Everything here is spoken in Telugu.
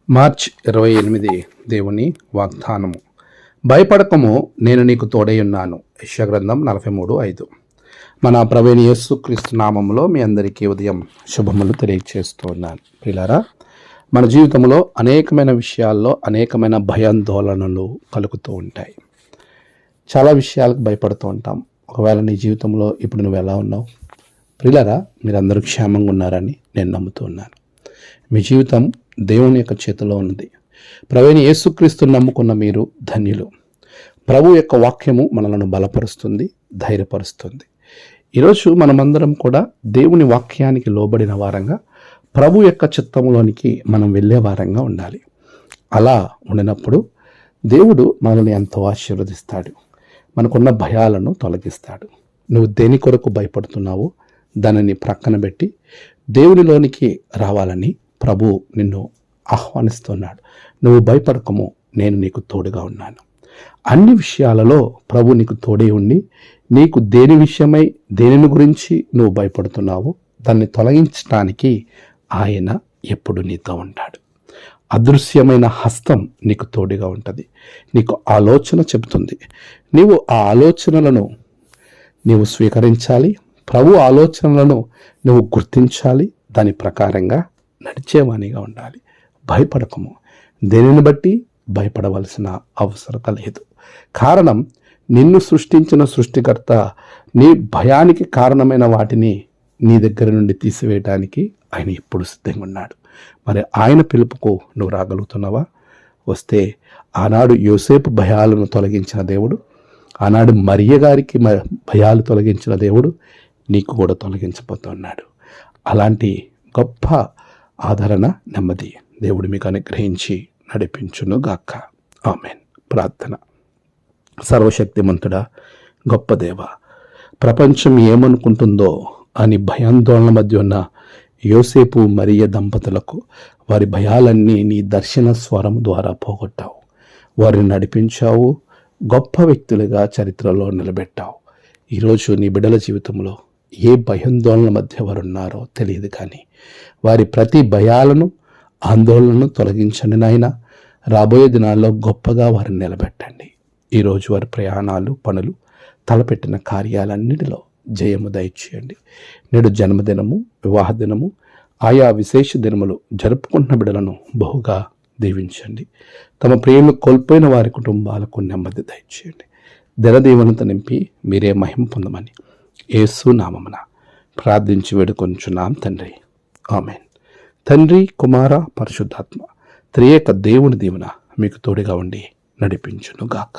మార్చ్ 28 దేవుని వాగ్దానము. భయపడకము, నేను నీకు తోడై ఉన్నాను. యెషయా గ్రంథం 43:5. మన ప్రభువైన యేసుక్రీస్తు నామములో మీ అందరికీ ఉదయం శుభములు తెలియజేస్తూ ఉన్నాను. ప్రియులారా, మన జీవితంలో అనేకమైన విషయాల్లో అనేకమైన భయాందోళనలు కలుగుతూ ఉంటాయి. చాలా విషయాలకు భయపడుతూ ఉంటాం. ఒకవేళ నీ జీవితంలో ఇప్పుడు నువ్వు ఎలా ఉన్నావు? ప్రియులారా, మీరందరూ క్షేమంగా ఉన్నారని నేను నమ్ముతూ ఉన్నాను. మీ జీవితం దేవుని యొక్క చేతిలో ఉన్నది. ప్రభువైన యేసుక్రీస్తును నమ్ముకున్న మీరు ధన్యులు. ప్రభు యొక్క వాక్యము మనలను బలపరుస్తుంది, ధైర్యపరుస్తుంది. ఈరోజు మనమందరం కూడా దేవుని వాక్యానికి లోబడిన వారంగా, ప్రభు యొక్క చిత్తములోనికి మనం వెళ్ళే వారంగా ఉండాలి. అలా ఉండినప్పుడు దేవుడు మనల్ని ఎంతో ఆశీర్వదిస్తాడు. మనకున్న భయాలను తొలగిస్తాడు. నువ్వు దేని కొరకు భయపడుతున్నావో దానిని ప్రక్కన పెట్టి దేవునిలోనికి రావాలని ప్రభు నిన్ను ఆహ్వానిస్తున్నాడు. నువ్వు భయపడకము, నేను నీకు తోడుగా ఉన్నాను. అన్ని విషయాలలో ప్రభు నీకు తోడే ఉండి, నీకు దేని విషయమై దేనిని గురించి నువ్వు భయపడుతున్నావో దాన్ని తొలగించడానికి ఆయన ఎప్పుడు నీతో ఉంటాడు. అదృశ్యమైన హస్తం నీకు తోడుగా ఉంటుంది. నీకు ఆలోచన చెబుతుంది. నీవు ఆ ఆలోచనలను నీవు స్వీకరించాలి. ప్రభు ఆలోచనలను నువ్వు గుర్తించాలి. దాని ప్రకారంగా నడిచేవానిగా ఉండాలి. భయపడకము, దేనిని బట్టి భయపడవలసిన అవసరత లేదు. కారణం, నిన్ను సృష్టించిన సృష్టికర్త నీ భయానికి కారణమైన వాటిని నీ దగ్గర నుండి తీసివేయడానికి ఆయన ఎప్పుడు సిద్ధంగా ఉన్నాడు. మరి ఆయన పిలుపుకు నువ్వు రాగలుగుతున్నావా? వస్తే ఆనాడు యోసేపు భయాలను తొలగించిన దేవుడు, ఆనాడు మరియ గారికి భయాలు తొలగించిన దేవుడు నీకు కూడా తొలగించబోతున్నాడు. అలాంటి గొప్ప ఆదరణ, నెమ్మది దేవుడు మీకు అనుగ్రహించి నడిపించును గాక. ఆమెన్. ప్రార్థన. సర్వశక్తిమంతుడా, గొప్ప దేవ, ప్రపంచం ఏమనుకుంటుందో అని భయాందోళన మధ్య ఉన్న యోసేపు మరియ దంపతులకు వారి భయాలన్నీ నీ దర్శన స్వరం ద్వారా పోగొట్టావు. వారిని నడిపించావు. గొప్ప వ్యక్తులుగా చరిత్రలో నిలబెట్టావు. ఈరోజు నీ బిడ్డల జీవితంలో ఏ భయాందోళన మధ్య వారు ఉన్నారో తెలియదు, కానీ వారి ప్రతి భయాలను, ఆందోళనను తొలగించండి నాయన. రాబోయే దినాల్లో గొప్పగా వారిని నిలబెట్టండి. ఈరోజు వారి ప్రయాణాలు, పనులు, తలపెట్టిన కార్యాలన్నిటిలో జయము దయచేయండి. నేడు జన్మదినము, వివాహ దినము, ఆయా విశేష దినములు జరుపుకుంటున్న బిడ్డలను బహుగా దీవించండి. తమ ప్రేమ కోల్పోయిన వారి కుటుంబాలకు నెమ్మది దయచేయండి. దినదీవెనతో నింపి మీరే మహిమ పొందమని యేసు నామమున ప్రార్థించి వేడుకొంచున్నాం తండ్రి. ఆమెన్. తండ్రి, కుమార, పరిశుద్ధాత్మ త్రియేక దేవుని దీవెన మీకు తోడుగా ఉండి నడిపించును గాక.